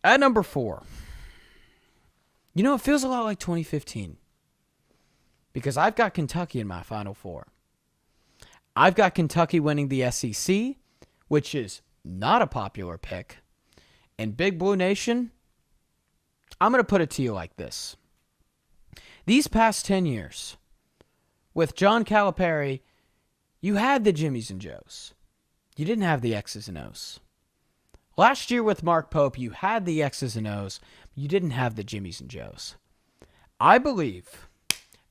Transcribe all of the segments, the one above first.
At number 4, it feels a lot like 2015 because I've got Kentucky in my Final Four. I've got Kentucky winning the SEC, which is not a popular pick. And Big Blue Nation, I'm going to put it to you like this. These past 10 years, with John Calipari, you had the Jimmies and Joes. You didn't have the X's and O's. Last year with Mark Pope, you had the X's and O's. But you didn't have the Jimmies and Joes. I believe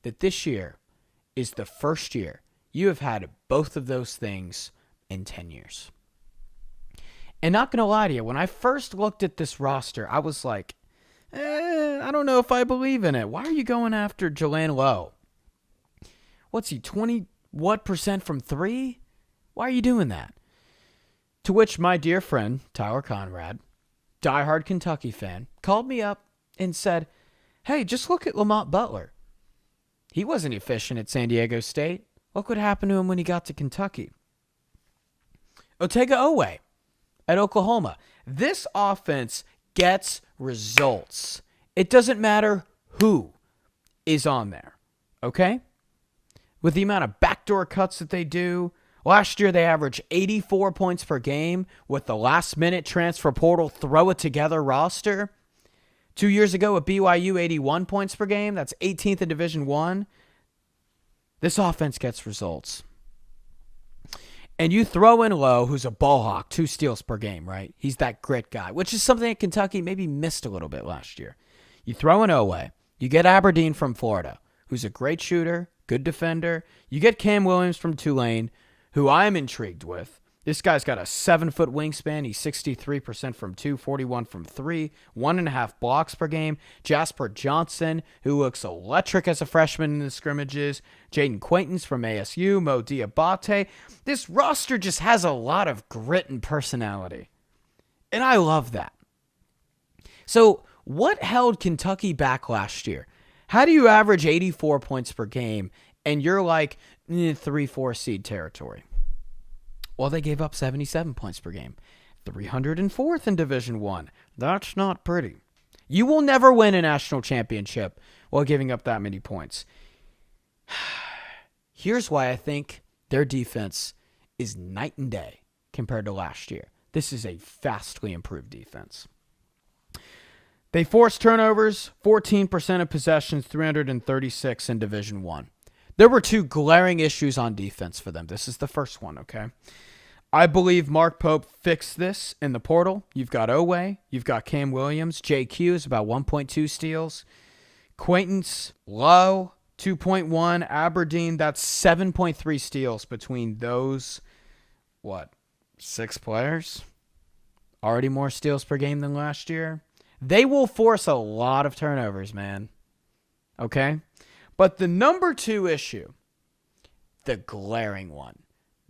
that this year is the first year you have had both of those things in 10 years. And not going to lie to you, when I first looked at this roster, I was like, I don't know if I believe in it. Why are you going after Jalen Lowe? What's he, 20% from 3? Why are you doing that? To which my dear friend, Tyler Conrad, diehard Kentucky fan, called me up and said, hey, just look at Lamont Butler. He wasn't efficient at San Diego State. Look what happened to him when he got to Kentucky. Otega Oweh at Oklahoma. This offense gets results. It doesn't matter who is on there, okay? With the amount of backdoor cuts that they do, last year they averaged 84 points per game with the last-minute transfer portal throw-it-together roster. 2 years ago at BYU, 81 points per game. That's 18th in Division I. This offense gets results. And you throw in Lowe, who's a ball hawk, 2 steals per game, right? He's that grit guy, which is something that Kentucky maybe missed a little bit last year. You throw in Oweh. You get Aberdeen from Florida, who's a great shooter, good defender. You get Cam Williams from Tulane, who I'm intrigued with. This guy's got a 7-foot wingspan. He's 63% from 2, 41 from 3, 1.5 blocks per game. Jasper Johnson, who looks electric as a freshman in the scrimmages. Jaden Quaintance from ASU. Mo Diabate. This roster just has a lot of grit and personality. And I love that. So what held Kentucky back last year? How do you average 84 points per game and you're like 3-4 seed territory? Well, they gave up 77 points per game. 304th in Division I. That's not pretty. You will never win a national championship while giving up that many points. Here's why I think their defense is night and day compared to last year. This is a vastly improved defense. They forced turnovers, 14% of possessions, 336 in Division I. There were 2 glaring issues on defense for them. This is the first one, okay? I believe Mark Pope fixed this in the portal. You've got Oweh. You've got Cam Williams. JQ is about 1.2 steals. Quaintance, Lowe, 2.1. Aberdeen, that's 7.3 steals between those, 6 players? Already more steals per game than last year. They will force a lot of turnovers, man. Okay? But the number 2 issue, the glaring one.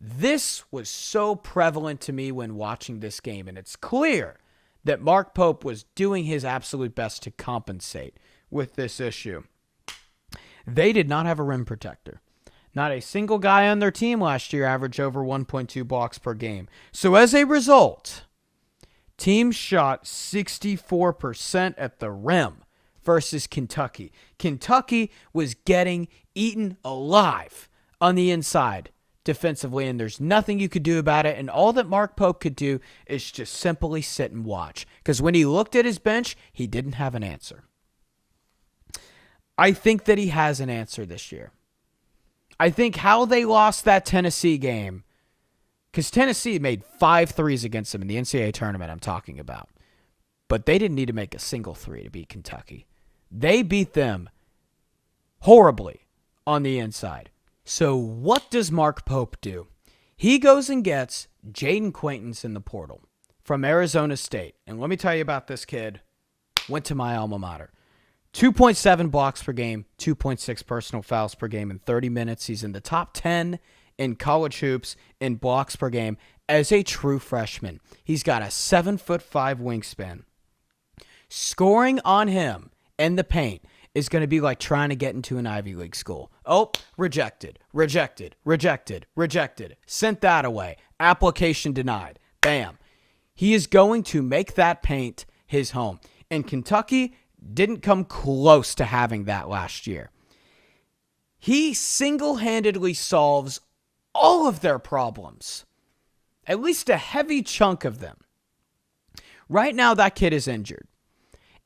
This was so prevalent to me when watching this game, and it's clear that Mark Pope was doing his absolute best to compensate with this issue. They did not have a rim protector. Not a single guy on their team last year averaged over 1.2 blocks per game. So as a result, teams shot 64% at the rim versus Kentucky. Kentucky was getting eaten alive on the inside defensively, and there's nothing you could do about it. And all that Mark Pope could do is just simply sit and watch. Because when he looked at his bench, he didn't have an answer. I think that he has an answer this year. I think how they lost that Tennessee game, because Tennessee made 5 threes against them in the NCAA tournament I'm talking about. But they didn't need to make a single 3 to beat Kentucky. They beat them horribly on the inside. So what does Mark Pope do? He goes and gets Jaden Quaintance in the portal from Arizona State. And let me tell you about this kid. Went to my alma mater. 2.7 blocks per game, 2.6 personal fouls per game in 30 minutes. He's in the top 10 in college hoops in blocks per game as a true freshman. He's got a 7'5" wingspan. Scoring on him in the paint is going to be like trying to get into an Ivy League school. Oh, rejected. Sent that away. Application denied. Bam. He is going to make that paint his home. And Kentucky didn't come close to having that last year. He single-handedly solves all of their problems, at least a heavy chunk of them. Right now, that kid is injured.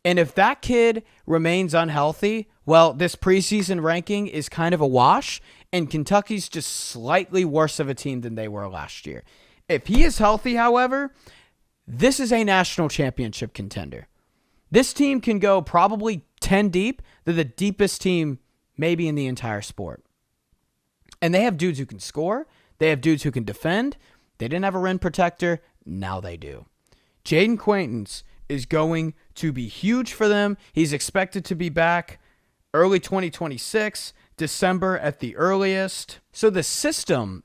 And if that kid remains unhealthy, well, this preseason ranking is kind of a wash, and Kentucky's just slightly worse of a team than they were last year. If he is healthy, however, this is a national championship contender. This team can go probably 10 deep. They're the deepest team maybe in the entire sport. And they have dudes who can score. They have dudes who can defend. They didn't have a rim protector. Now they do. Jaden Quaintance is going to be huge for them. He's expected to be back early 2026, December at the earliest. So the system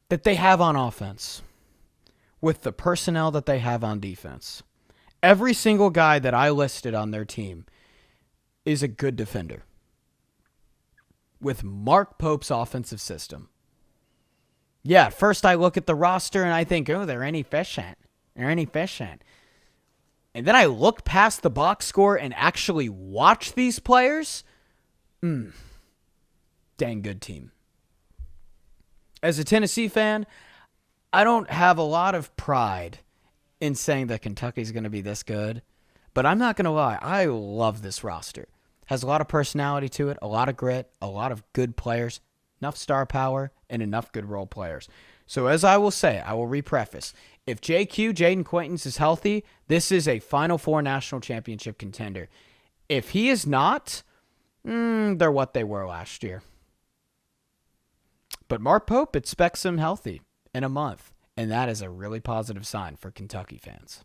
that they have on offense with the personnel that they have on defense, every single guy that I listed on their team is a good defender. With Mark Pope's offensive system. Yeah, at first I look at the roster and I think, oh, they're inefficient. They're inefficient. And then I look past the box score and actually watch these players. Dang good team. As a Tennessee fan, I don't have a lot of pride in saying that Kentucky's going to be this good. But I'm not going to lie. I love this roster. Has a lot of personality to it, a lot of grit, a lot of good players, enough star power, and enough good role players. So as I will say, I will repreface. If Jaden Quaintance is healthy, this is a Final Four national championship contender. If he is not, they're what they were last year. But Mark Pope expects him healthy in a month, and that is a really positive sign for Kentucky fans.